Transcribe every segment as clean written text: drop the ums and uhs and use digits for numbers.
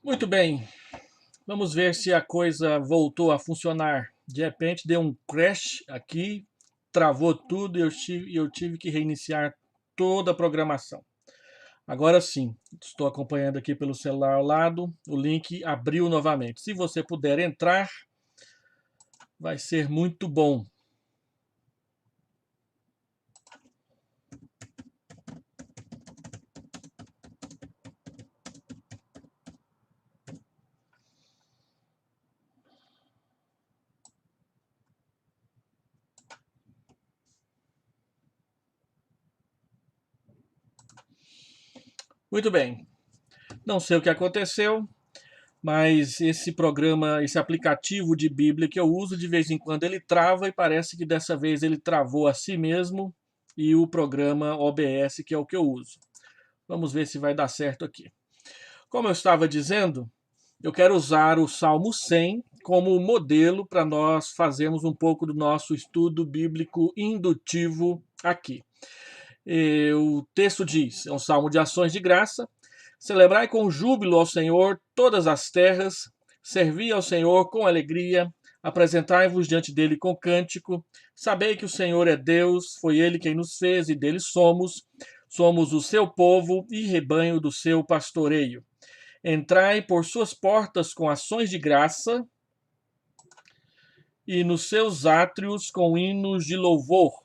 Muito bem, vamos ver se a coisa voltou a funcionar. De repente deu um crash aqui, travou tudo e eu tive que reiniciar toda a programação. Agora sim, estou acompanhando aqui pelo celular ao lado, o link abriu novamente. Se você puder entrar, vai ser muito bom. Muito bem, não sei o que aconteceu, mas esse programa, esse aplicativo de Bíblia que eu uso, de vez em quando ele trava e parece que dessa vez ele travou a si mesmo e o programa OBS, que é o que eu uso. Vamos ver se vai dar certo aqui. Como eu estava dizendo, eu quero usar o Salmo 100 como modelo para nós fazermos um pouco do nosso estudo bíblico indutivo aqui. O texto diz, é um salmo de ações de graça: celebrai com júbilo ao Senhor todas as terras, servi ao Senhor com alegria, apresentai-vos diante dele com cântico, sabei que o Senhor é Deus, foi ele quem nos fez e dele somos o seu povo e rebanho do seu pastoreio. Entrai por suas portas com ações de graça e nos seus átrios com hinos de louvor.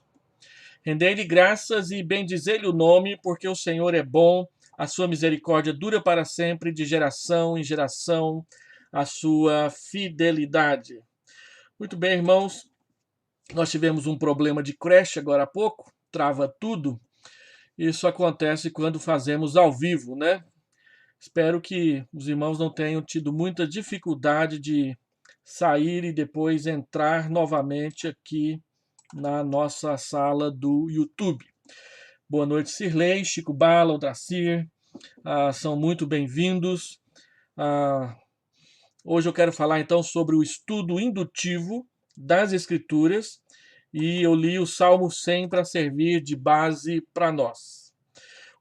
Rendei-lhe graças e bendizei-lhe o nome, porque o Senhor é bom, a sua misericórdia dura para sempre, de geração em geração, a sua fidelidade. Muito bem, irmãos, nós tivemos um problema de crash agora há pouco, trava tudo. Isso acontece quando fazemos ao vivo, né? Espero que os irmãos não tenham tido muita dificuldade de sair e depois entrar novamente aqui na nossa sala do YouTube. Boa noite, Cirlei, Chico Bala, Odracir, são muito bem-vindos. Hoje eu quero falar então sobre o estudo indutivo das Escrituras e eu li o Salmo 100 para servir de base para nós.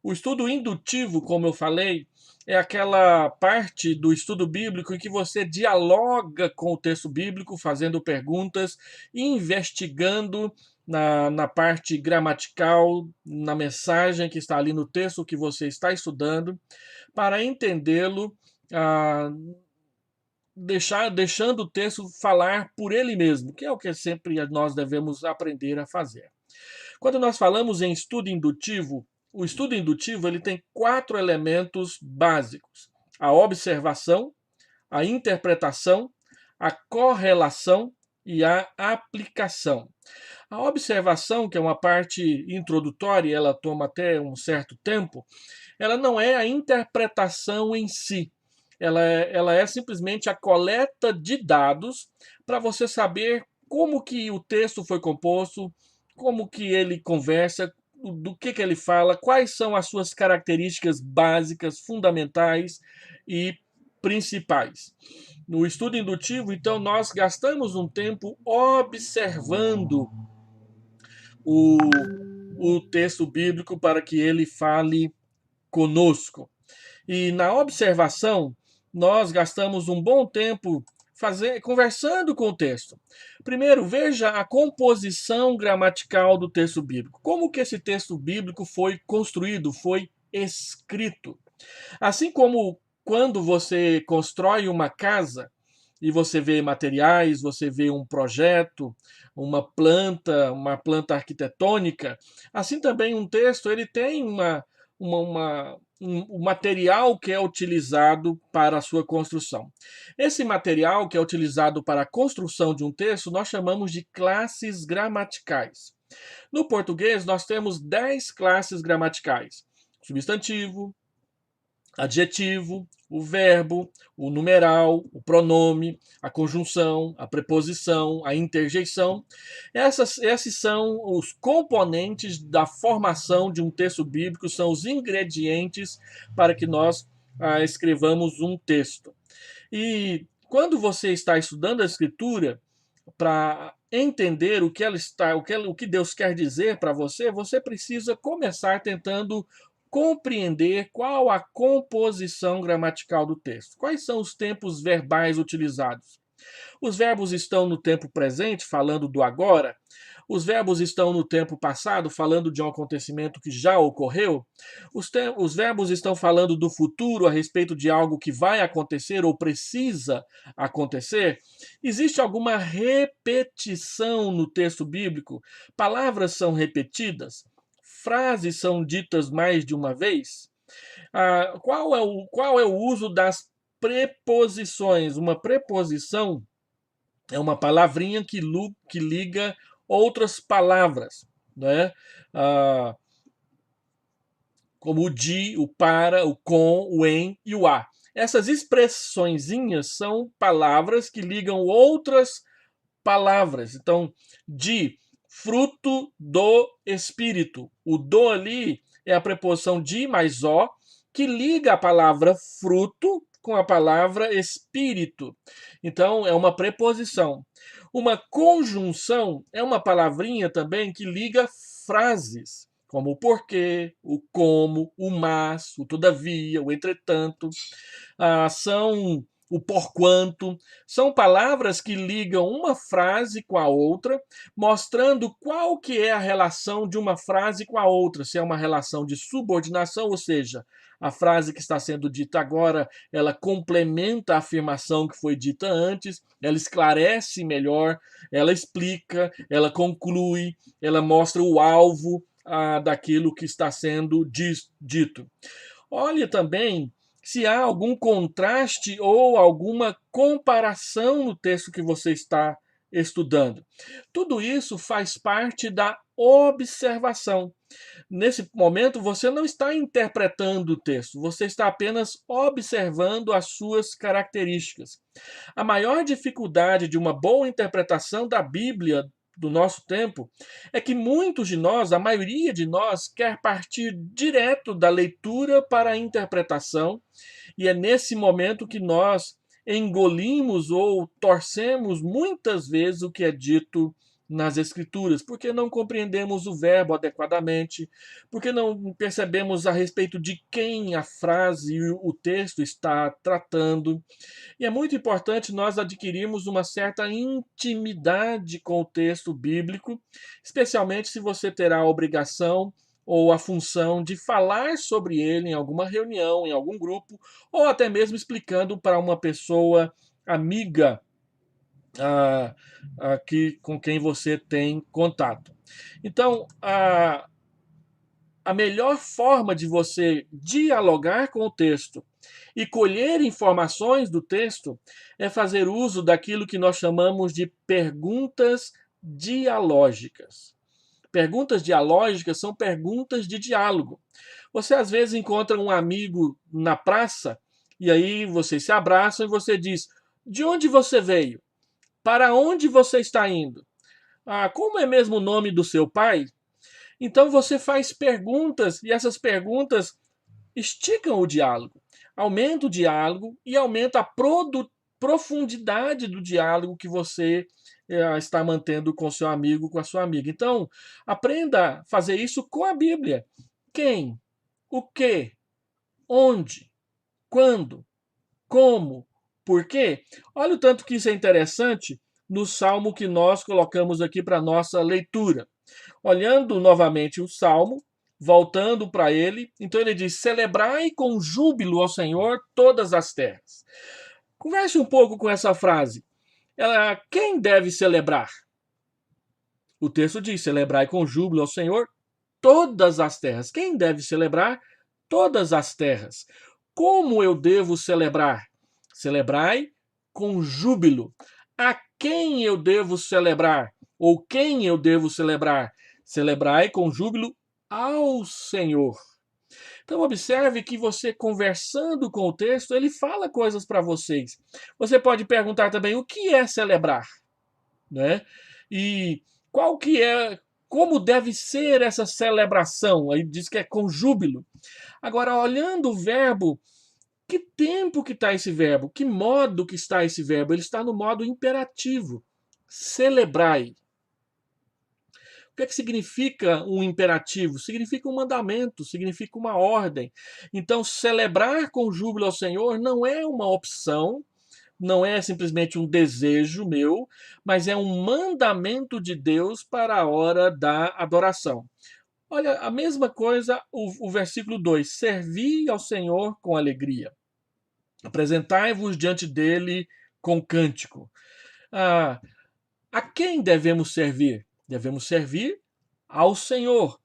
O estudo indutivo, como eu falei, é aquela parte do estudo bíblico em que você dialoga com o texto bíblico, fazendo perguntas, investigando na parte gramatical, na mensagem que está ali no texto que você está estudando, para entendê-lo, ah, deixando o texto falar por ele mesmo, que é o que sempre nós devemos aprender a fazer. Quando nós falamos em estudo indutivo, o estudo indutivo ele tem 4 elementos básicos: a observação, a interpretação, a correlação e a aplicação. A observação, que é uma parte introdutória, ela toma até um certo tempo, ela não é a interpretação em si. Ela é simplesmente a coleta de dados para você saber como que o texto foi composto, como que ele conversa, do que ele fala, quais são as suas características básicas, fundamentais e principais. No estudo indutivo, então, nós gastamos um tempo observando o, o texto bíblico para que ele fale conosco. E na observação, nós gastamos um bom tempo conversando com o texto. Primeiro, veja a composição gramatical do texto bíblico. Como que esse texto bíblico foi construído, foi escrito. Assim como quando você constrói uma casa e você vê materiais, você vê um projeto, uma planta arquitetônica, assim também um texto ele tem um material que é utilizado para a sua construção. Esse material que é utilizado para a construção de um texto nós chamamos de classes gramaticais. No português, nós temos 10 classes gramaticais: substantivo, adjetivo, o verbo, o numeral, o pronome, a conjunção, a preposição, a interjeição. Esses são os componentes da formação de um texto bíblico, são os ingredientes para que nós escrevamos um texto. E quando você está estudando a Escritura, para entender o que ela está, o que Deus quer dizer para você, você precisa começar tentando compreender qual a composição gramatical do texto. Quais são os tempos verbais utilizados? Os verbos estão no tempo presente, falando do agora. Os verbos estão no tempo passado, falando de um acontecimento que já ocorreu. Os verbos estão falando do futuro, a respeito de algo que vai acontecer ou precisa acontecer. Existe alguma repetição no texto bíblico? Palavras são repetidas? Frases são ditas mais de uma vez? Qual é o uso das preposições? Uma preposição é uma palavrinha que liga outras palavras, né? Ah, como o de, o para, o com, o em e o a. Essas expressõezinhas são palavras que ligam outras palavras. Então, de, fruto do Espírito. O do ali é a preposição de mais ó, que liga a palavra fruto com a palavra espírito. Então, é uma preposição. Uma conjunção é uma palavrinha também que liga frases, como o porquê, o como, o mas, o todavia, o entretanto. São o porquanto. São palavras que ligam uma frase com a outra, mostrando qual que é a relação de uma frase com a outra. Se é uma relação de subordinação, ou seja, a frase que está sendo dita agora, ela complementa a afirmação que foi dita antes, ela esclarece melhor, ela explica, ela conclui, ela mostra o alvo daquilo que está sendo dito. Olhe também se há algum contraste ou alguma comparação no texto que você está estudando. Tudo isso faz parte da observação. Nesse momento, você não está interpretando o texto, você está apenas observando as suas características. A maior dificuldade de uma boa interpretação da Bíblia do nosso tempo é que muitos de nós, a maioria de nós, quer partir direto da leitura para a interpretação, e é nesse momento que nós engolimos ou torcemos muitas vezes o que é dito nas Escrituras, porque não compreendemos o verbo adequadamente, porque não percebemos a respeito de quem a frase e o texto está tratando. E é muito importante nós adquirirmos uma certa intimidade com o texto bíblico, especialmente se você terá a obrigação ou a função de falar sobre ele em alguma reunião, em algum grupo, ou até mesmo explicando para uma pessoa amiga com quem você tem contato. Então, a melhor forma de você dialogar com o texto e colher informações do texto é fazer uso daquilo que nós chamamos de perguntas dialógicas. Perguntas dialógicas são perguntas de diálogo. Você às vezes encontra um amigo na praça e aí vocês se abraçam e você diz: de onde você veio? Para onde você está indo? Como é mesmo o nome do seu pai? Então você faz perguntas e essas perguntas esticam o diálogo, aumenta o diálogo e aumenta a profundidade do diálogo que você está mantendo com seu amigo, com a sua amiga. Então, aprenda a fazer isso com a Bíblia. Quem? O que? Onde? Quando? Como? Por quê? Olha o tanto que isso é interessante no salmo que nós colocamos aqui para nossa leitura. Olhando novamente o salmo, voltando para ele, então ele diz: celebrai com júbilo ao Senhor todas as terras. Converse um pouco com essa frase. Quem deve celebrar? O texto diz: celebrai com júbilo ao Senhor todas as terras. Quem deve celebrar? Todas as terras. Como eu devo celebrar? Celebrai com júbilo. A quem eu devo celebrar? Ou quem eu devo celebrar? Celebrai com júbilo ao Senhor. Então observe que você conversando com o texto, ele fala coisas para vocês. Você pode perguntar também o que é celebrar, né? E qual que é, como deve ser essa celebração? Aí diz que é com júbilo. Agora, olhando o verbo, que tempo que está esse verbo? Que modo que está esse verbo? Ele está no modo imperativo. Celebrai. que é que significa um imperativo? Significa um mandamento, significa uma ordem. Então, celebrar com júbilo ao Senhor não é uma opção, não é simplesmente um desejo meu, mas é um mandamento de Deus para a hora da adoração. Olha, a mesma coisa o versículo 2: servi ao Senhor com alegria, apresentai-vos diante dele com cântico. Ah, a quem devemos servir? Devemos servir ao Senhor.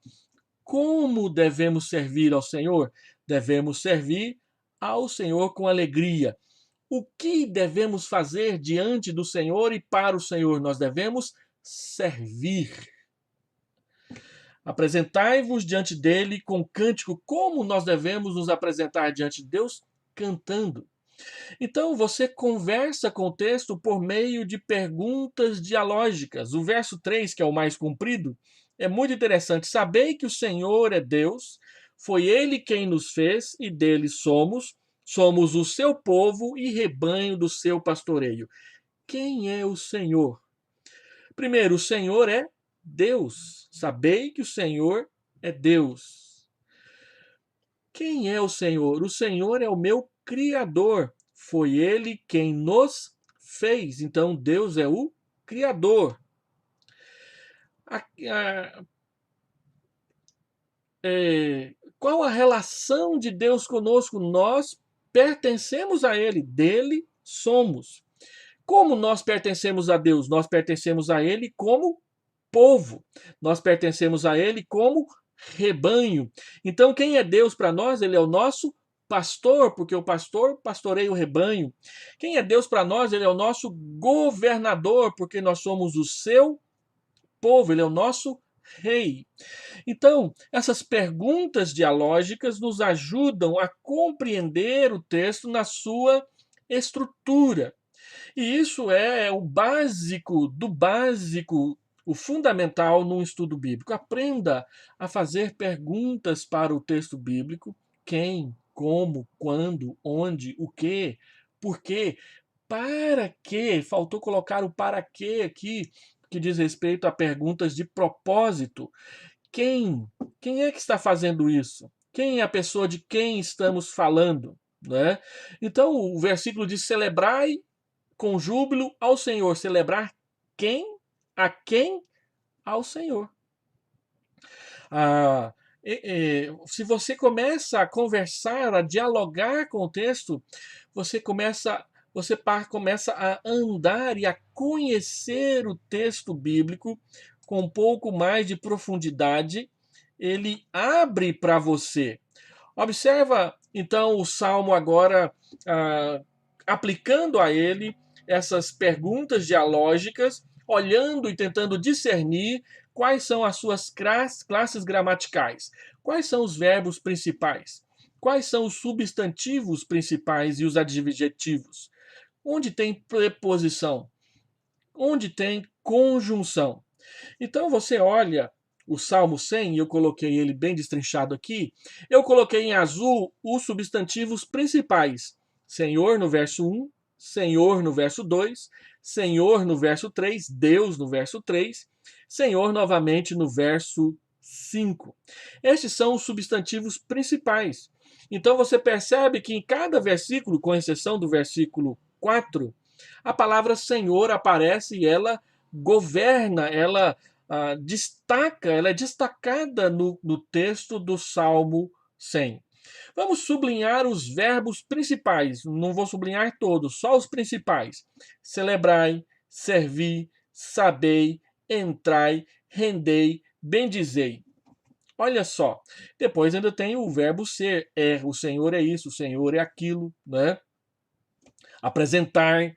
Como devemos servir ao Senhor? Devemos servir ao Senhor com alegria. O que devemos fazer diante do Senhor e para o Senhor? Nós devemos servir. Apresentai-vos diante dele com cântico. Como nós devemos nos apresentar diante de Deus? Cantando. Então você conversa com o texto por meio de perguntas dialógicas. O verso 3, que é o mais comprido, é muito interessante. Sabei que o Senhor é Deus, foi ele quem nos fez e dele somos. Somos o seu povo e rebanho do seu pastoreio. Quem é o Senhor? Primeiro, o Senhor é Deus. Sabei que o Senhor é Deus. Quem é o Senhor? O Senhor é o meu Criador. Foi ele quem nos fez. Então, Deus é o Criador. Qual a relação de Deus conosco? Nós pertencemos a Ele, dele somos. Como nós pertencemos a Deus? Nós pertencemos a Ele como povo. Nós pertencemos a Ele como rebanho. Então, quem é Deus para nós? Ele é o nosso pastor, porque o pastor pastoreia o rebanho. Quem é Deus para nós? Ele é o nosso governador, porque nós somos o seu povo. Ele é o nosso rei. Então, essas perguntas dialógicas nos ajudam a compreender o texto na sua estrutura. E isso é o básico do básico, o fundamental num estudo bíblico. Aprenda a fazer perguntas para o texto bíblico: quem, como, quando, onde, o que, por quê, para quê. Faltou colocar o para quê aqui, que diz respeito a perguntas de propósito. Quem? Quem é que está fazendo isso? Quem é a pessoa de quem estamos falando? Né? Então, o versículo diz: celebrai com júbilo ao Senhor. Celebrar quem? A quem? Ao Senhor. Se você começa a conversar, a dialogar com o texto, você começa a andar e a conhecer o texto bíblico com um pouco mais de profundidade. Ele abre para você. Observa, então, o Salmo agora, aplicando a ele essas perguntas dialógicas, olhando e tentando discernir quais são as suas classes gramaticais, quais são os verbos principais, quais são os substantivos principais e os adjetivos, onde tem preposição, onde tem conjunção. Então você olha o Salmo 100, e eu coloquei ele bem destrinchado aqui, eu coloquei em azul os substantivos principais. Senhor no verso 1, Senhor no verso 2, Senhor no verso 3, Deus no verso 3, Senhor novamente no verso 5. Estes são os substantivos principais. Então você percebe que em cada versículo, com exceção do versículo 4, a palavra Senhor aparece e ela governa, ela ela é destacada no texto do Salmo 100. Vamos sublinhar os verbos principais, não vou sublinhar todos, só os principais. Celebrai, servi, sabei, entrai, rendei, bendizei. Olha só, depois ainda tem o verbo ser, o Senhor é isso, o Senhor é aquilo, né? Apresentar.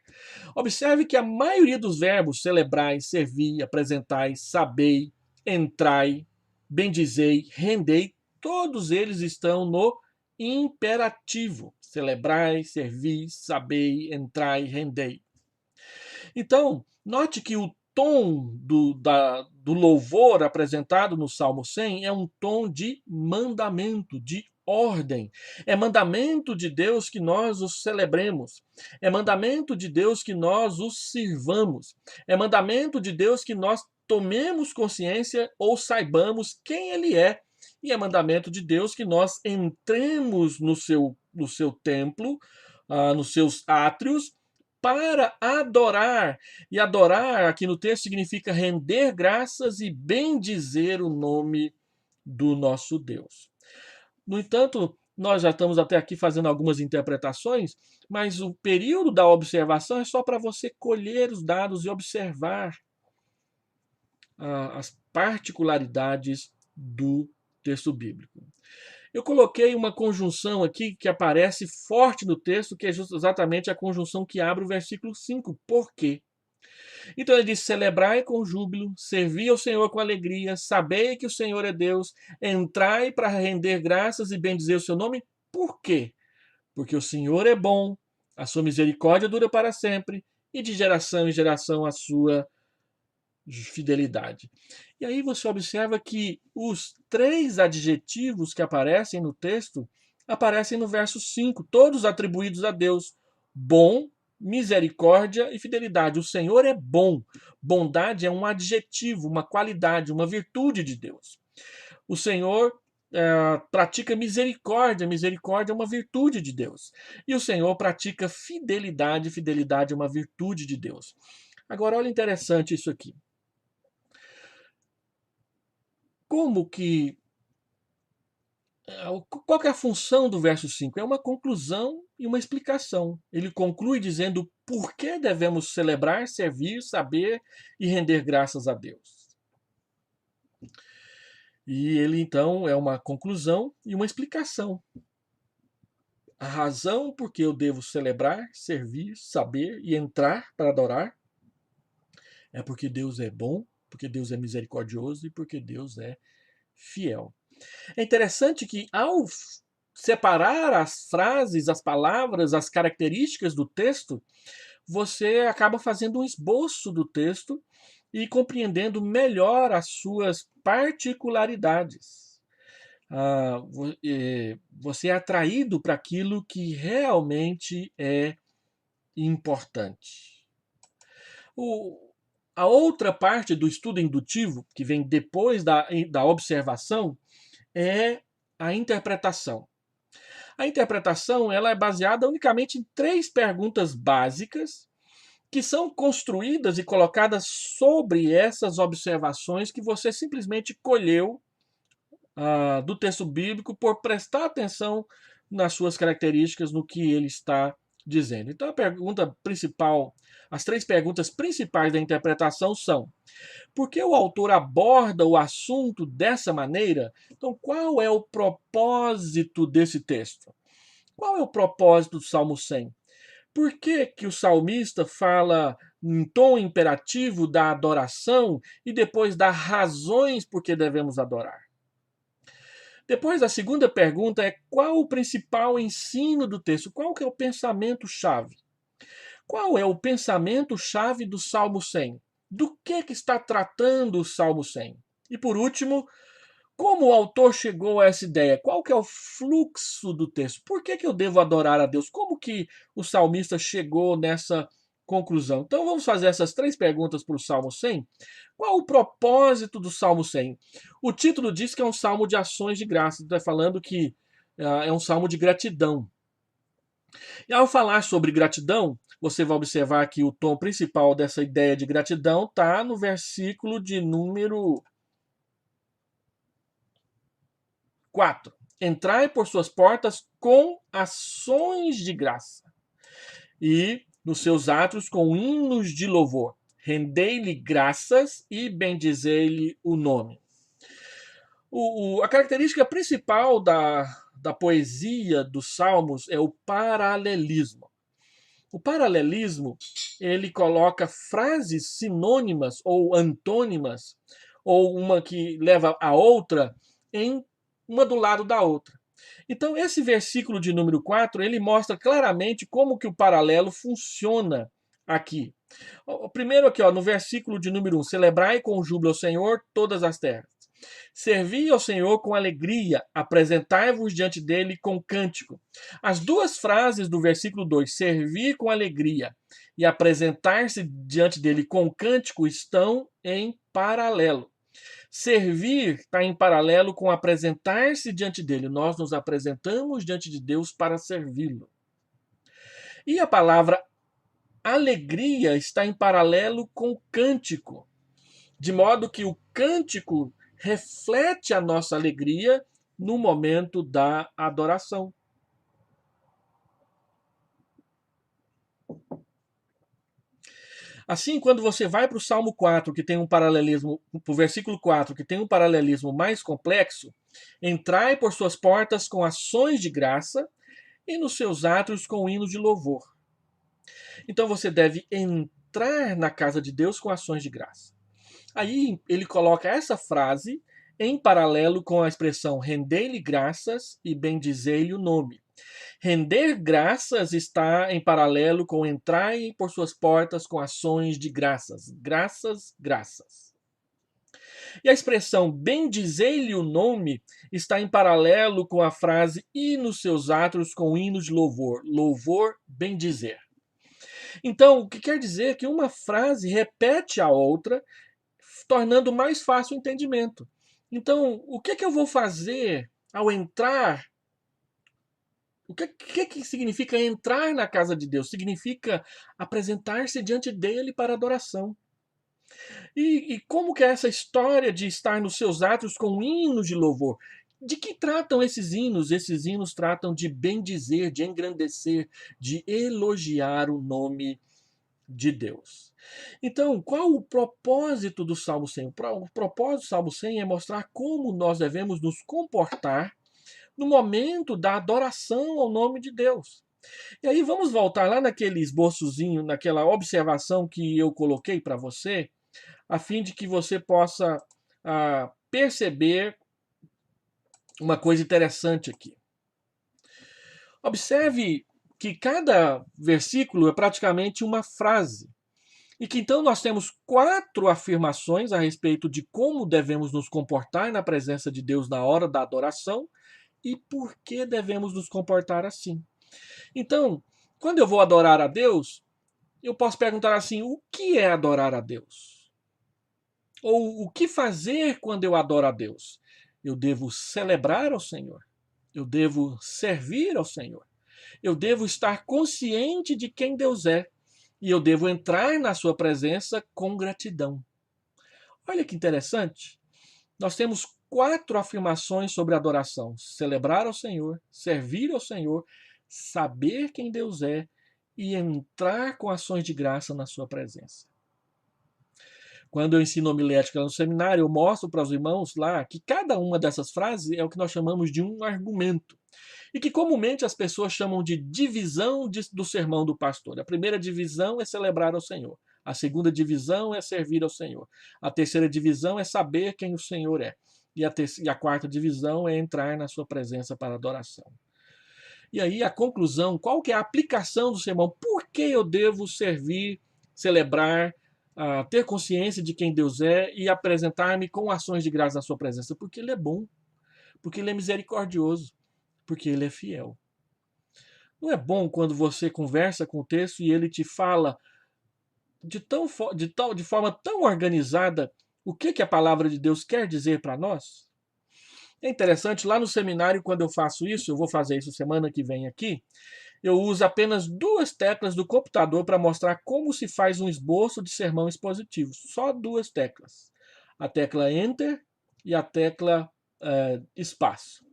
Observe que a maioria dos verbos celebrai, servi, apresentai, sabei, entrai, bendizei, rendei, todos eles estão no imperativo. Celebrai, servi, sabei, entrai, rendei. Então, note que o tom do louvor apresentado no Salmo 100 é um tom de mandamento, de ordem. É mandamento de Deus que nós os celebremos. É mandamento de Deus que nós os sirvamos. É mandamento de Deus que nós tomemos consciência ou saibamos quem ele é. E é mandamento de Deus que nós entremos no seu templo, nos seus átrios, para adorar. E adorar, aqui no texto, significa render graças e bendizer o nome do nosso Deus. No entanto, nós já estamos até aqui fazendo algumas interpretações, mas o período da observação é só para você colher os dados e observar as particularidades do texto bíblico. Eu coloquei uma conjunção aqui que aparece forte no texto, que é exatamente a conjunção que abre o versículo 5. Por quê? Então ele diz: celebrai com júbilo, servi ao Senhor com alegria, sabei que o Senhor é Deus, entrai para render graças e bendizer o seu nome. Por quê? Porque o Senhor é bom, a sua misericórdia dura para sempre, e de geração em geração a sua fidelidade. E aí você observa que os 3 adjetivos que aparecem no texto aparecem no verso 5, todos atribuídos a Deus: bom, misericórdia e fidelidade. O Senhor é bom. Bondade é um adjetivo, uma qualidade, uma virtude de Deus. O Senhor pratica misericórdia. Misericórdia é uma virtude de Deus. E o Senhor pratica fidelidade. Fidelidade é uma virtude de Deus. Agora, olha interessante isso aqui. Como que. Qual que é a função do verso 5? É uma conclusão e uma explicação. Ele conclui dizendo por que devemos celebrar, servir, saber e render graças a Deus. E ele, então, é uma conclusão e uma explicação. A razão por que eu devo celebrar, servir, saber e entrar para adorar é porque Deus é bom, porque Deus é misericordioso e porque Deus é fiel. É interessante que, ao separar as frases, as palavras, as características do texto, você acaba fazendo um esboço do texto e compreendendo melhor as suas particularidades. Você é atraído para aquilo que realmente é importante. A outra parte do estudo indutivo, que vem depois da observação, é a interpretação. A interpretação ela é baseada unicamente em 3 perguntas básicas que são construídas e colocadas sobre essas observações que você simplesmente colheu do texto bíblico por prestar atenção nas suas características, no que ele está dizendo. Então, a pergunta principal, as 3 perguntas principais da interpretação são: por que o autor aborda o assunto dessa maneira? Então, qual é o propósito desse texto? Qual é o propósito do Salmo 100? Por que que o salmista fala em tom imperativo da adoração e depois dá razões por que devemos adorar? Depois, a segunda pergunta é: qual o principal ensino do texto? Qual que é o pensamento-chave? Qual é o pensamento-chave do Salmo 100? Do que está tratando o Salmo 100? E por último, como o autor chegou a essa ideia? Qual que é o fluxo do texto? Por que eu devo adorar a Deus? Como que o salmista chegou nessa conclusão? Então vamos fazer essas 3 perguntas para o Salmo 100. Qual o propósito do Salmo 100? O título diz que é um salmo de ações de graça. Está falando que é um salmo de gratidão. E ao falar sobre gratidão, você vai observar que o tom principal dessa ideia de gratidão está no versículo de número 4. Entrai por suas portas com ações de graça e nos seus atos com hinos de louvor. Rendei-lhe graças e bendizei-lhe o nome. A característica principal da poesia dos Salmos é o paralelismo. O paralelismo, ele coloca frases sinônimas ou antônimas, ou uma que leva a outra, em uma do lado da outra. Então, esse versículo de número 4, ele mostra claramente como que o paralelo funciona aqui. Primeiro aqui, no versículo de número 1, celebrai com júbilo ao Senhor todas as terras. Servi ao Senhor com alegria, apresentai-vos diante dele com cântico. As duas frases do versículo 2, servir com alegria e apresentar-se diante dele com cântico, estão em paralelo. Servir está em paralelo com apresentar-se diante dele. Nós nos apresentamos diante de Deus para servi-lo. E a palavra alegria está em paralelo com cântico, de modo que o cântico reflete a nossa alegria no momento da adoração. Assim, quando você vai para o Salmo 4, que tem um paralelismo, para o versículo 4, que tem um paralelismo mais complexo, entrai por suas portas com ações de graça e nos seus átrios com hinos de louvor. Então você deve entrar na casa de Deus com ações de graça. Aí ele coloca essa frase em paralelo com a expressão rendei-lhe graças e bendizei-lhe o nome. Render graças está em paralelo com entrar por suas portas com ações de graças. Graças, graças. E a expressão bendizei-lhe o nome está em paralelo com a frase e nos seus átrios com hinos de louvor. Louvor, bendizer. Então, o que quer dizer é que uma frase repete a outra, tornando mais fácil o entendimento. Então, o que eu vou fazer ao entrar? O que significa entrar na casa de Deus? Significa apresentar-se diante dele para adoração. E como que é essa história de estar nos seus atos com hinos de louvor? De que tratam esses hinos? Esses hinos tratam de bendizer, de engrandecer, de elogiar o nome de Deus. Então, qual o propósito do Salmo 100? O propósito do Salmo 100 é mostrar como nós devemos nos comportar no momento da adoração ao nome de Deus. E aí vamos voltar lá naquele esboçozinho, naquela observação que eu coloquei para você, a fim de que você possa perceber uma coisa interessante aqui. Observe que cada versículo é praticamente uma frase. E que então nós temos 4 afirmações a respeito de como devemos nos comportar na presença de Deus na hora da adoração e por que devemos nos comportar assim. Então, quando eu vou adorar a Deus, eu posso perguntar assim: o que é adorar a Deus? Ou o que fazer quando eu adoro a Deus? Eu devo celebrar ao Senhor. Eu devo servir ao Senhor. Eu devo estar consciente de quem Deus é. E eu devo entrar na sua presença com gratidão. Olha que interessante. Nós temos 4 afirmações sobre adoração: celebrar ao Senhor, servir ao Senhor, saber quem Deus é e entrar com ações de graça na sua presença. Quando eu ensino homilética no seminário, eu mostro para os irmãos lá que cada uma dessas frases é o que nós chamamos de um argumento. E que comumente as pessoas chamam de divisão do sermão do pastor. A primeira divisão é celebrar ao Senhor. A segunda divisão é servir ao Senhor. A terceira divisão é saber quem o Senhor é. E a quarta divisão é entrar na sua presença para adoração. E aí a conclusão, qual que é a aplicação do sermão? Por que eu devo servir, celebrar, ter consciência de quem Deus é e apresentar-me com ações de graça na sua presença? Porque Ele é bom, porque Ele é misericordioso, porque Ele é fiel. Não é bom quando você conversa com o texto e ele te fala de forma tão organizada o que a palavra de Deus quer dizer para nós? É interessante, lá no seminário, quando eu faço isso, eu vou fazer isso semana que vem aqui, eu uso apenas 2 teclas do computador para mostrar como se faz um esboço de sermão expositivo. Só 2 teclas. A tecla Enter e a tecla espaço.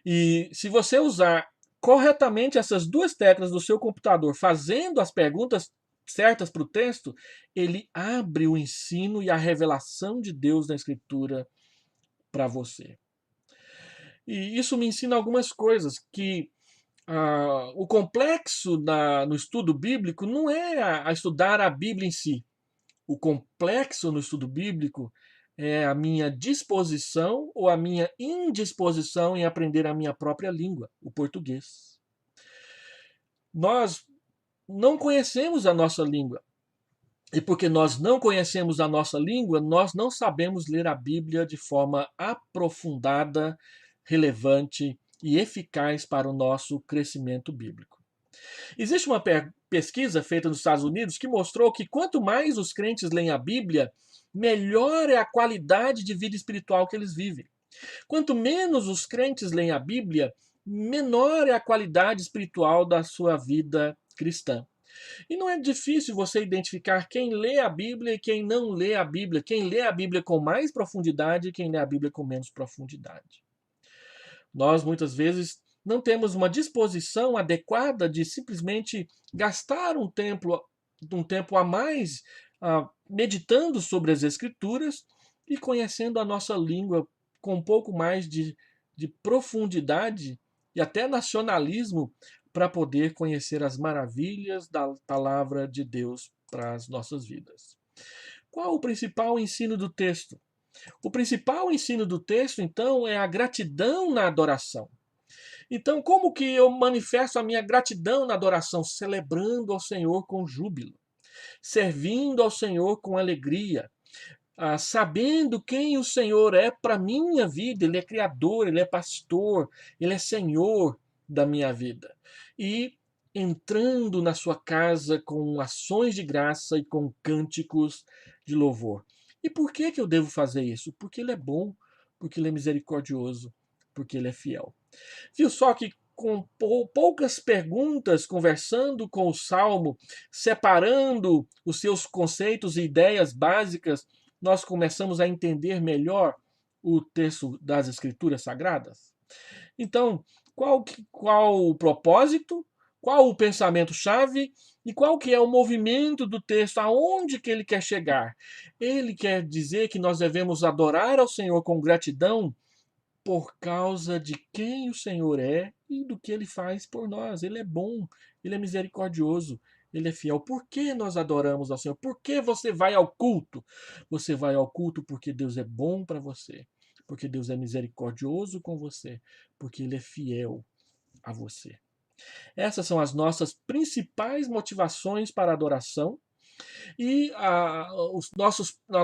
E se você usar corretamente essas 2 teclas do seu computador, fazendo as perguntas certas para o texto, ele abre o ensino e a revelação de Deus na Escritura para você. E isso me ensina algumas coisas, que o complexo no estudo bíblico não é a estudar a Bíblia em si. O complexo no estudo bíblico é a minha disposição ou a minha indisposição em aprender a minha própria língua, o português. Nós não conhecemos a nossa língua. E porque nós não conhecemos a nossa língua, nós não sabemos ler a Bíblia de forma aprofundada, relevante e eficaz para o nosso crescimento bíblico. Existe uma pesquisa feita nos Estados Unidos que mostrou que quanto mais os crentes leem a Bíblia, melhor é a qualidade de vida espiritual que eles vivem. Quanto menos os crentes leem a Bíblia, menor é a qualidade espiritual da sua vida cristã. E não é difícil você identificar quem lê a Bíblia e quem não lê a Bíblia, quem lê a Bíblia com mais profundidade e quem lê a Bíblia com menos profundidade. Nós, muitas vezes, não temos uma disposição adequada de simplesmente gastar um tempo a mais meditando sobre as Escrituras e conhecendo a nossa língua com um pouco mais de profundidade e até nacionalismo para poder conhecer as maravilhas da palavra de Deus para as nossas vidas. Qual o principal ensino do texto? O principal ensino do texto, então, é a gratidão na adoração. Então, como que eu manifesto a minha gratidão na adoração? Celebrando ao Senhor com júbilo, servindo ao Senhor com alegria, sabendo quem o Senhor é para a minha vida. Ele é Criador, Ele é Pastor, Ele é Senhor da minha vida. E entrando na sua casa com ações de graça e com cânticos de louvor. E por que que eu devo fazer isso? Porque Ele é bom, porque Ele é misericordioso, porque Ele é fiel. Viu só que com poucas perguntas, conversando com o Salmo, separando os seus conceitos e ideias básicas, nós começamos a entender melhor o texto das Escrituras Sagradas? Então, qual o propósito, qual o pensamento-chave e qual que é o movimento do texto, aonde que ele quer chegar? Ele quer dizer que nós devemos adorar ao Senhor com gratidão por causa de quem o Senhor é e do que ele faz por nós. Ele é bom, ele é misericordioso, ele é fiel. Por que nós adoramos ao Senhor? Por que você vai ao culto? Você vai ao culto porque Deus é bom para você, porque Deus é misericordioso com você, porque ele é fiel a você. Essas são as nossas principais motivações para a adoração e as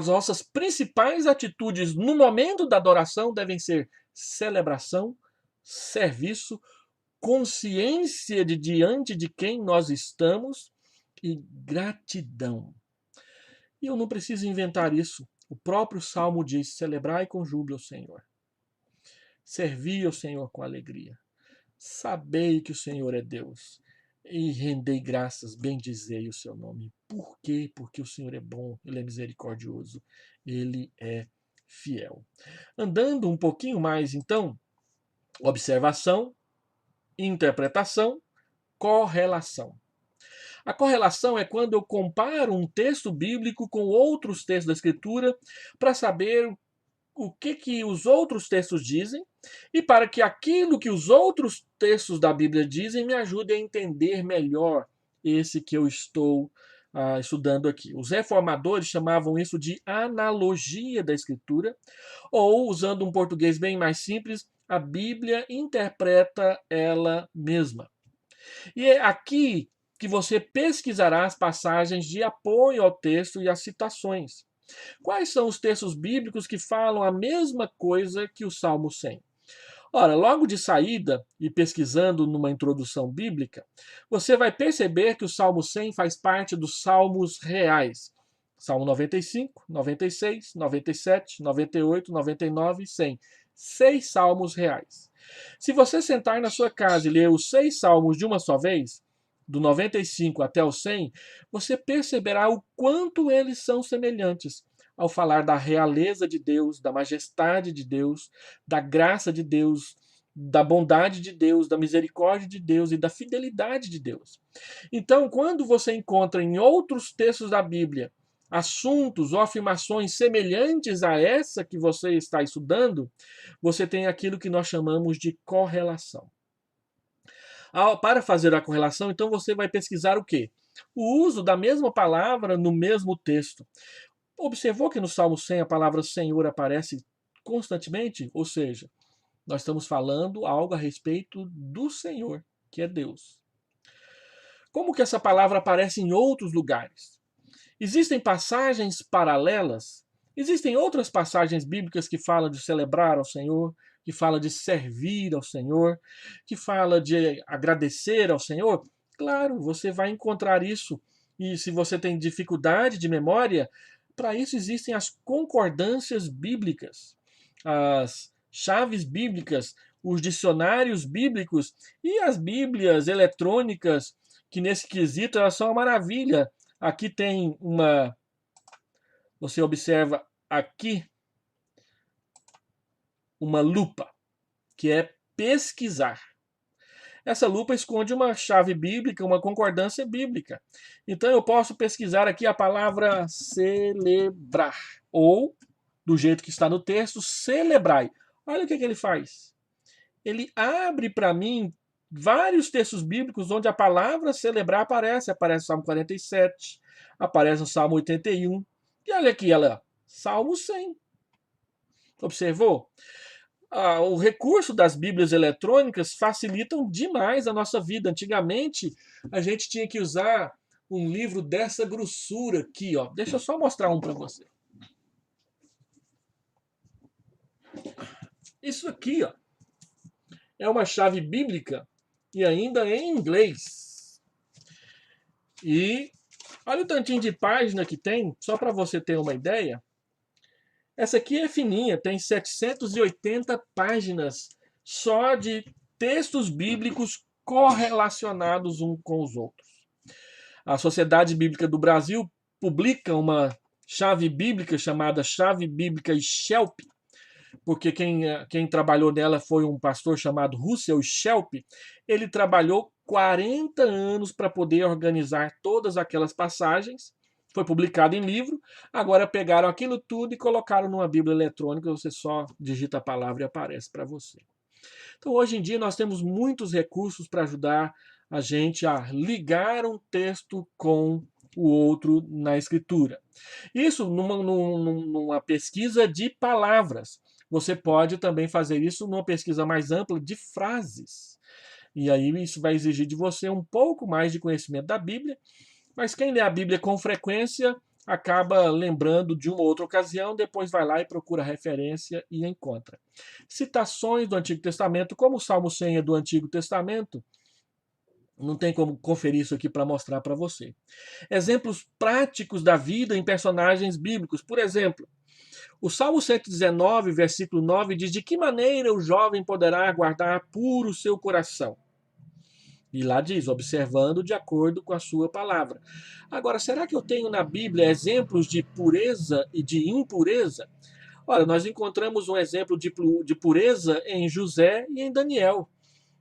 nossas principais atitudes no momento da adoração devem ser celebração, serviço, consciência de diante de quem nós estamos e gratidão. E eu não preciso inventar isso. O próprio Salmo diz: celebrai com júbilo ao Senhor. Servi ao Senhor com alegria. Sabei que o Senhor é Deus e rendei graças, bendizei o seu nome. Por quê? Porque o Senhor é bom, ele é misericordioso, ele é fiel. Andando um pouquinho mais, então, observação, interpretação, correlação. A correlação é quando eu comparo um texto bíblico com outros textos da Escritura para saber o que os outros textos dizem e para que aquilo que os outros textos da Bíblia dizem me ajude a entender melhor esse que eu estou estudando aqui. Os reformadores chamavam isso de analogia da Escritura, ou, usando um português bem mais simples, a Bíblia interpreta ela mesma. E é aqui que você pesquisará as passagens de apoio ao texto e as citações. Quais são os textos bíblicos que falam a mesma coisa que o Salmo 100? Ora, logo de saída, e pesquisando numa introdução bíblica, você vai perceber que o Salmo 100 faz parte dos salmos reais. Salmo 95, 96, 97, 98, 99 e 100. 6 salmos reais. Se você sentar na sua casa e ler os 6 salmos de uma só vez, do 95 até o 100, você perceberá o quanto eles são semelhantes ao falar da realeza de Deus, da majestade de Deus, da graça de Deus, da bondade de Deus, da misericórdia de Deus e da fidelidade de Deus. Então, quando você encontra em outros textos da Bíblia assuntos ou afirmações semelhantes a essa que você está estudando, você tem aquilo que nós chamamos de correlação. Para fazer a correlação, então você vai pesquisar o quê? O uso da mesma palavra no mesmo texto. Observou que no Salmo 100 a palavra Senhor aparece constantemente? Ou seja, nós estamos falando algo a respeito do Senhor, que é Deus. Como que essa palavra aparece em outros lugares? Existem passagens paralelas, existem outras passagens bíblicas que falam de celebrar ao Senhor, que falam de servir ao Senhor, que falam de agradecer ao Senhor. Claro, você vai encontrar isso. E se você tem dificuldade de memória, para isso existem as concordâncias bíblicas, as chaves bíblicas, os dicionários bíblicos e as bíblias eletrônicas, que nesse quesito elas são uma maravilha. Aqui tem uma. Você observa aqui uma lupa, que é pesquisar. Essa lupa esconde uma chave bíblica, uma concordância bíblica. Então eu posso pesquisar aqui a palavra celebrar, ou, do jeito que está no texto, celebrai. Olha o que ele faz. Ele abre para mim vários textos bíblicos onde a palavra celebrar aparece. Aparece no Salmo 47, aparece no Salmo 81. E olha aqui, ela, Salmo 100. Observou? O recurso das Bíblias eletrônicas facilitam demais a nossa vida. Antigamente, a gente tinha que usar um livro dessa grossura aqui, ó. Deixa eu só mostrar um para você. Isso aqui, ó, é uma chave bíblica e ainda em inglês. E olha o tantinho de página que tem, só para você ter uma ideia. Essa aqui é fininha, tem 780 páginas só de textos bíblicos correlacionados uns com os outros. A Sociedade Bíblica do Brasil publica uma chave bíblica chamada Chave Bíblica Schelp, porque quem trabalhou nela foi um pastor chamado Russell Schelp. Ele trabalhou 40 anos para poder organizar todas aquelas passagens. Foi publicado em livro, agora pegaram aquilo tudo e colocaram numa Bíblia eletrônica, você só digita a palavra e aparece para você. Então, hoje em dia, nós temos muitos recursos para ajudar a gente a ligar um texto com o outro na escritura. Isso numa pesquisa de palavras. Você pode também fazer isso numa pesquisa mais ampla de frases. E aí isso vai exigir de você um pouco mais de conhecimento da Bíblia. Mas quem lê a Bíblia com frequência acaba lembrando de uma outra ocasião, depois vai lá e procura referência e encontra. Citações do Antigo Testamento, como o Salmo 100 é do Antigo Testamento, não tem como conferir isso aqui para mostrar para você. Exemplos práticos da vida em personagens bíblicos. Por exemplo, o Salmo 119, versículo 9, diz: de que maneira o jovem poderá guardar puro o seu coração? E lá diz, observando de acordo com a sua palavra. Agora, será que eu tenho na Bíblia exemplos de pureza e de impureza? Olha, nós encontramos um exemplo de pureza em José e em Daniel.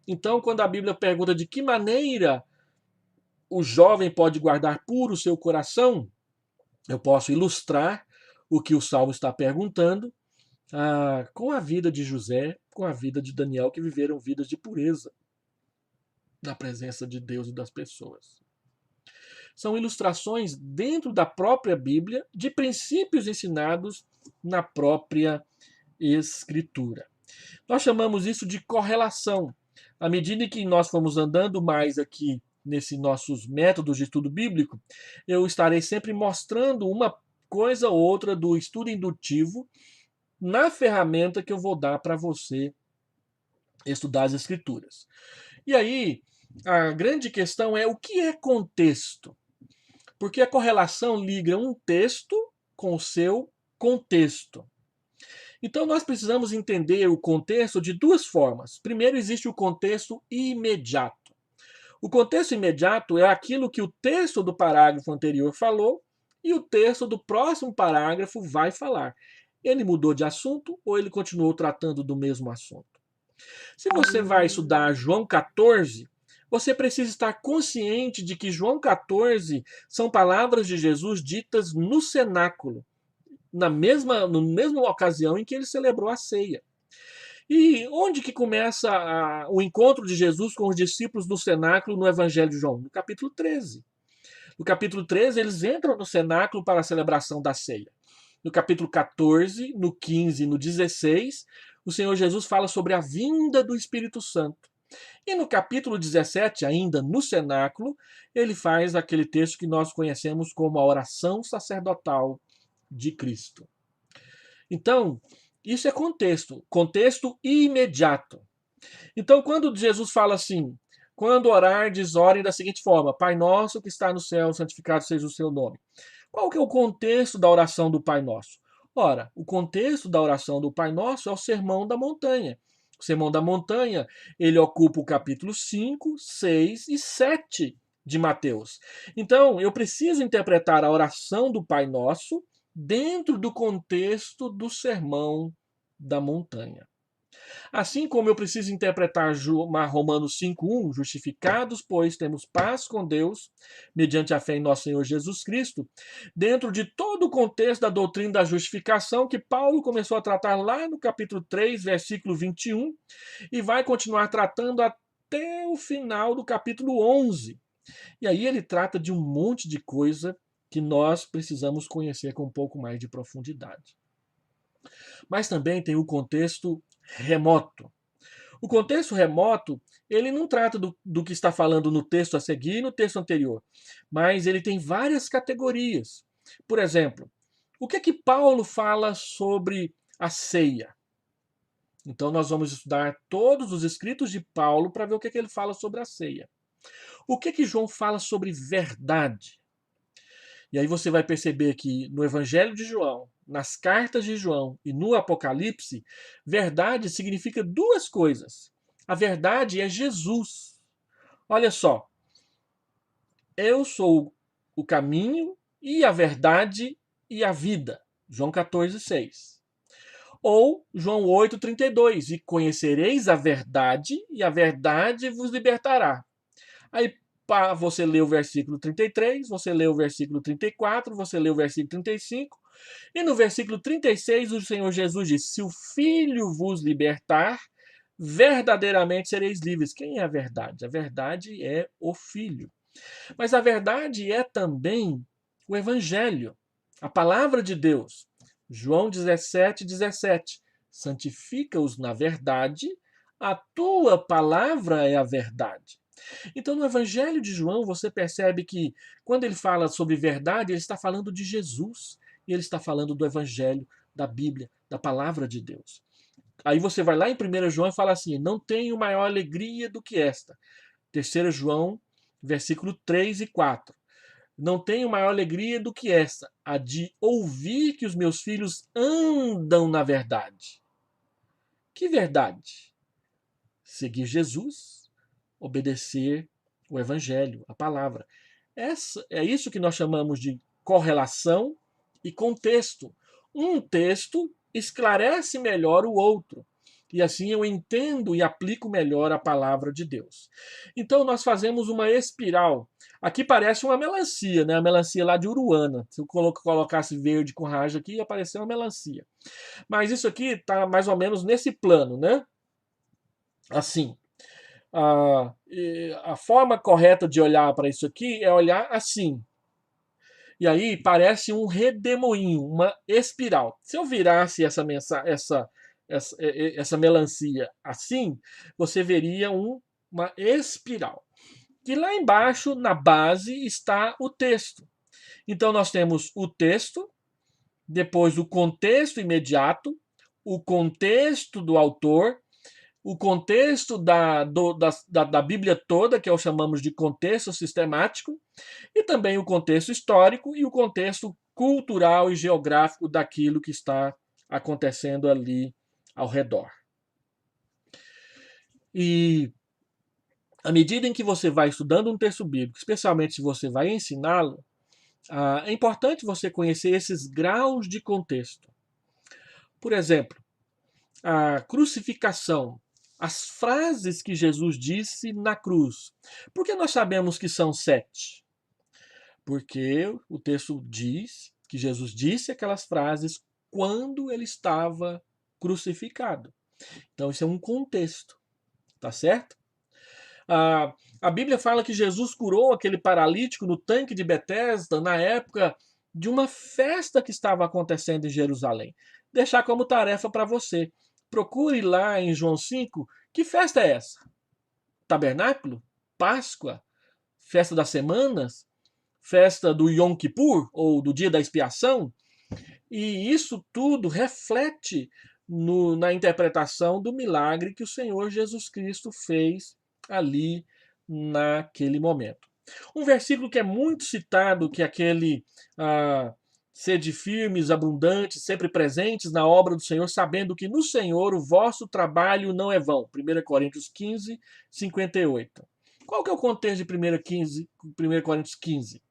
Então, quando a Bíblia pergunta de que maneira o jovem pode guardar puro o seu coração, eu posso ilustrar o que o Salmo está perguntando com a vida de José, com a vida de Daniel, que viveram vidas de pureza na presença de Deus e das pessoas. São ilustrações dentro da própria Bíblia de princípios ensinados na própria Escritura. Nós chamamos isso de correlação. À medida que nós formos andando mais aqui nesses nossos métodos de estudo bíblico, eu estarei sempre mostrando uma coisa ou outra do estudo indutivo na ferramenta que eu vou dar para você estudar as Escrituras. E aí, a grande questão é o que é contexto? Porque a correlação liga um texto com o seu contexto. Então, nós precisamos entender o contexto de duas formas. Primeiro, existe o contexto imediato. O contexto imediato é aquilo que o texto do parágrafo anterior falou e o texto do próximo parágrafo vai falar. Ele mudou de assunto ou ele continuou tratando do mesmo assunto? Se você vai estudar João 14, você precisa estar consciente de que João 14 são palavras de Jesus ditas no cenáculo, na mesma ocasião em que ele celebrou a ceia. E onde que começa o encontro de Jesus com os discípulos no cenáculo no Evangelho de João? No capítulo 13. No capítulo 13, eles entram no cenáculo para a celebração da ceia. No capítulo 14, no 15 e no 16, o Senhor Jesus fala sobre a vinda do Espírito Santo. E no capítulo 17, ainda no cenáculo, ele faz aquele texto que nós conhecemos como a oração sacerdotal de Cristo. Então, isso é contexto, contexto imediato. Então, quando Jesus fala assim, quando orardes, orem da seguinte forma: Pai nosso que está no céu, santificado seja o seu nome. Qual que é o contexto da oração do Pai Nosso? Ora, o contexto da oração do Pai Nosso é o Sermão da Montanha. O Sermão da Montanha, ele ocupa o capítulo 5, 6 e 7 de Mateus. Então, eu preciso interpretar a oração do Pai Nosso dentro do contexto do Sermão da Montanha. Assim como eu preciso interpretar Romanos 5:1, justificados, pois temos paz com Deus, mediante a fé em nosso Senhor Jesus Cristo, dentro de todo o contexto da doutrina da justificação que Paulo começou a tratar lá no capítulo 3, versículo 21, e vai continuar tratando até o final do capítulo 11. E aí ele trata de um monte de coisa que nós precisamos conhecer com um pouco mais de profundidade. Mas também tem o contexto remoto. O contexto remoto, ele não trata do que está falando no texto a seguir e no texto anterior, mas ele tem várias categorias. Por exemplo, o que é que Paulo fala sobre a ceia? Então nós vamos estudar todos os escritos de Paulo para ver o que é que ele fala sobre a ceia. O que é que João fala sobre verdade? E aí você vai perceber que no Evangelho de João, nas cartas de João e no Apocalipse, verdade significa duas coisas. A verdade é Jesus. Olha só, eu sou o caminho e a verdade e a vida. João 14:6. Ou João 8:32, e conhecereis a verdade, e a verdade vos libertará. Aí você lê o versículo 33, você lê o versículo 34, você lê o versículo 35, e no versículo 36 o Senhor Jesus diz: se o Filho vos libertar, verdadeiramente sereis livres. Quem é a verdade? A verdade é o Filho. Mas a verdade é também o Evangelho, a palavra de Deus. João 17:17. Santifica-os na verdade, a tua palavra é a verdade. Então, no Evangelho de João, você percebe que, quando ele fala sobre verdade, ele está falando de Jesus. E ele está falando do Evangelho, da Bíblia, da palavra de Deus. Aí você vai lá em 1 João e fala assim: não tenho maior alegria do que esta. 3 João, versículo 3 e 4. Não tenho maior alegria do que esta, a de ouvir que os meus filhos andam na verdade. Que verdade? Seguir Jesus, obedecer o Evangelho, a palavra. É isso que nós chamamos de correlação e contexto. Um texto esclarece melhor o outro. E assim eu entendo e aplico melhor a palavra de Deus. Então nós fazemos uma espiral. Aqui parece uma melancia, né? A melancia lá de Uruana. Se eu colocasse verde com raja aqui, ia aparecer uma melancia. Mas isso aqui está mais ou menos nesse plano, né? Assim. A forma correta de olhar para isso aqui é olhar assim. E aí parece um redemoinho, uma espiral. Se eu virasse essa melancia assim, você veria uma espiral. E lá embaixo, na base, está o texto. Então nós temos o texto, depois o contexto imediato, o contexto do autor, o contexto da Bíblia toda, que chamamos de contexto sistemático, e também o contexto histórico e o contexto cultural e geográfico daquilo que está acontecendo ali ao redor. E à medida em que você vai estudando um texto bíblico, especialmente se você vai ensiná-lo, é importante você conhecer esses graus de contexto. Por exemplo, a crucificação, as frases que Jesus disse na cruz. Por que nós sabemos que são 7? Porque o texto diz que Jesus disse aquelas frases quando ele estava crucificado. Então, isso é um contexto, tá certo? A Bíblia fala que Jesus curou aquele paralítico no tanque de Betesda na época de uma festa que estava acontecendo em Jerusalém. Deixar como tarefa para você. Procure lá em João 5, que festa é essa? tabernáculo, Páscoa, festa das semanas, festa do Yom Kippur, ou do dia da expiação, e isso tudo reflete na interpretação do milagre que o Senhor Jesus Cristo fez ali naquele momento. Um versículo que é muito citado, que é aquele sede firmes, abundantes, sempre presentes na obra do Senhor, sabendo que no Senhor o vosso trabalho não é vão. 1 Coríntios 15, 58. Qual que é o contexto de 1 Coríntios 15?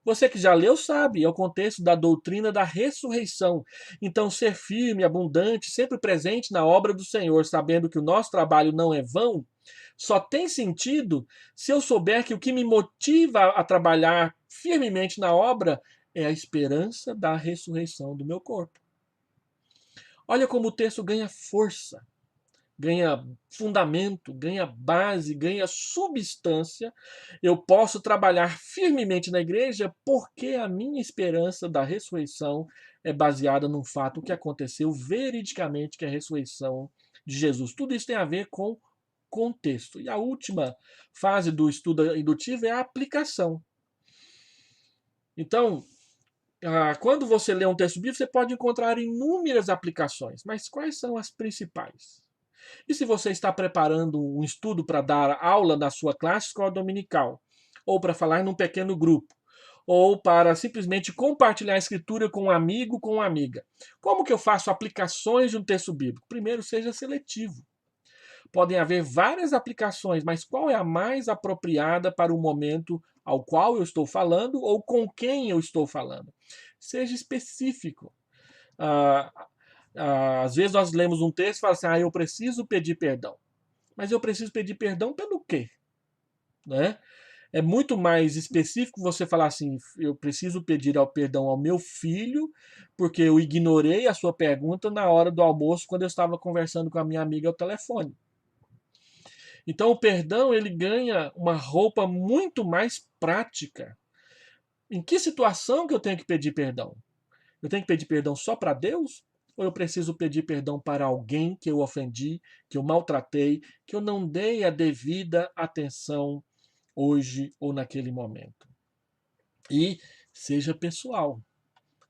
Você que já leu sabe, é o contexto da doutrina da ressurreição. Então, ser firme, abundante, sempre presente na obra do Senhor, sabendo que o nosso trabalho não é vão, só tem sentido se eu souber que o que me motiva a trabalhar firmemente na obra é a esperança da ressurreição do meu corpo. Olha como o texto ganha força, ganha fundamento, ganha base, ganha substância. Eu posso trabalhar firmemente na igreja porque a minha esperança da ressurreição é baseada num fato que aconteceu veridicamente, que é a ressurreição de Jesus. Tudo isso tem a ver com contexto. E a última fase do estudo indutivo é a aplicação. Então, quando você lê um texto bíblico, você pode encontrar inúmeras aplicações, mas quais são as principais? E se você está preparando um estudo para dar aula na sua classe escola dominical, ou para falar num pequeno grupo, ou para simplesmente compartilhar a escritura com um amigo, com uma amiga, como que eu faço aplicações de um texto bíblico? Primeiro, seja seletivo. Podem haver várias aplicações, mas qual é a mais apropriada para o momento ao qual eu estou falando ou com quem eu estou falando? Seja específico. Ah, às vezes nós lemos um texto e falamos assim, eu preciso pedir perdão. Mas eu preciso pedir perdão pelo quê? Né? É muito mais específico você falar assim, eu preciso pedir perdão ao meu filho, porque eu ignorei a sua pergunta na hora do almoço, quando eu estava conversando com a minha amiga ao telefone. Então o perdão ele ganha uma roupa muito mais prática. Em que situação que eu tenho que pedir perdão? Eu tenho que pedir perdão só para Deus? Ou eu preciso pedir perdão para alguém que eu ofendi, que eu maltratei, que eu não dei a devida atenção hoje ou naquele momento? E seja pessoal.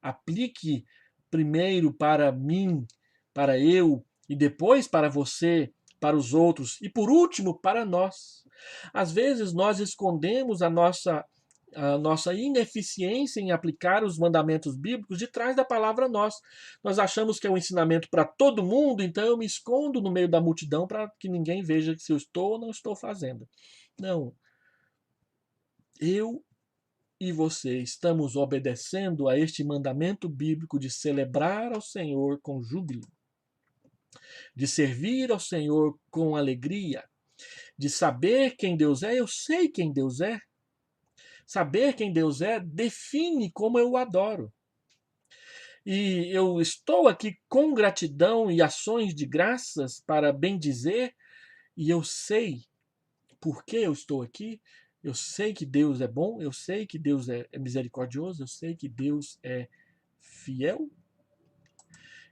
Aplique primeiro para mim, para eu, e depois para você, para os outros, e por último para nós. Às vezes nós escondemos a nossa ineficiência em aplicar os mandamentos bíblicos de trás da palavra nós. Nós achamos que é um ensinamento para todo mundo, então eu me escondo no meio da multidão para que ninguém veja se eu estou ou não estou fazendo. Não. Eu e você estamos obedecendo a este mandamento bíblico de celebrar ao Senhor com júbilo, de servir ao Senhor com alegria, de saber quem Deus é. Eu sei quem Deus é. Saber quem Deus é define como eu o adoro. E eu estou aqui com gratidão e ações de graças para bendizer, e eu sei por que eu estou aqui. Eu sei que Deus é bom, eu sei que Deus é misericordioso, eu sei que Deus é fiel.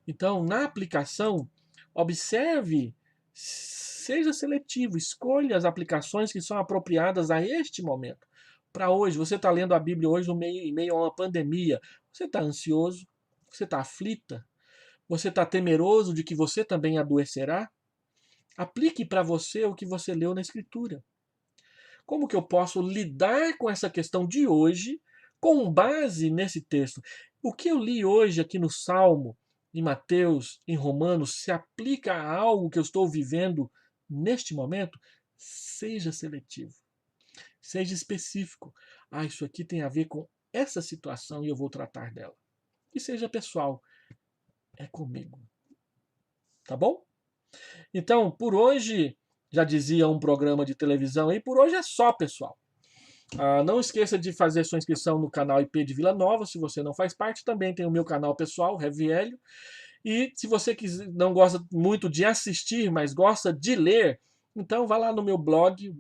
Então, na aplicação, observe, seja seletivo, escolha as aplicações que são apropriadas a este momento. Para hoje, você está lendo a Bíblia hoje em meio a uma pandemia, você está ansioso, você está aflita, você está temeroso de que você também adoecerá? Aplique para você o que você leu na Escritura. Como que eu posso lidar com essa questão de hoje com base nesse texto? O que eu li hoje aqui no Salmo, em Mateus, em Romanos, se aplica a algo que eu estou vivendo neste momento? Seja seletivo. Seja específico. Isso aqui tem a ver com essa situação e eu vou tratar dela. E seja pessoal. É comigo. Tá bom? Então, por hoje, já dizia um programa de televisão aí, por hoje é só, pessoal. Não esqueça de fazer sua inscrição no canal IP de Vila Nova, se você não faz parte. Também tem o meu canal pessoal, Reviélio. E se você não gosta muito de assistir, mas gosta de ler, então vá lá no meu blog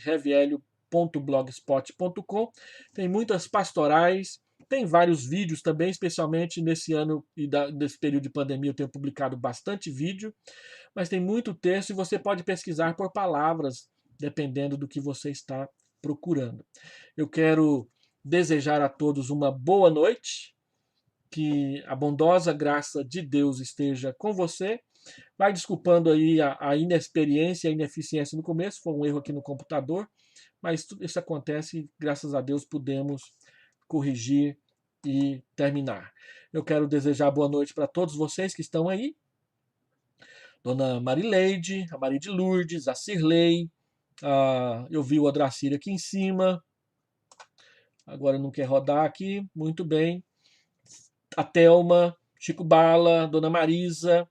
revielio.blogspot.com. Tem muitas pastorais, tem vários vídeos também, especialmente nesse ano e desse período de pandemia eu tenho publicado bastante vídeo, mas tem muito texto e você pode pesquisar por palavras dependendo do que você está procurando. Eu quero desejar a todos uma boa noite, que a bondosa graça de Deus esteja com você. Vai desculpando aí a inexperiência, a ineficiência no começo, foi um erro aqui no computador, mas isso acontece e graças a Deus pudemos corrigir e terminar. Eu quero desejar boa noite para todos vocês que estão aí. Dona Marileide, a Maria de Lourdes, a Cirlei, eu vi o Adracir aqui em cima, agora não quer rodar aqui, muito bem. A Thelma, Chico Bala, Dona Marisa,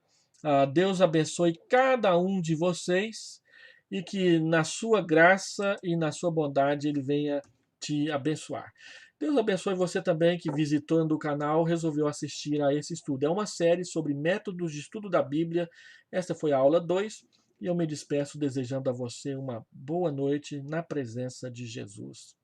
Deus abençoe cada um de vocês e que na sua graça e na sua bondade ele venha te abençoar. Deus abençoe você também que visitando o canal resolveu assistir a esse estudo. É uma série sobre métodos de estudo da Bíblia. Esta foi a aula 2 e eu me despeço desejando a você uma boa noite na presença de Jesus.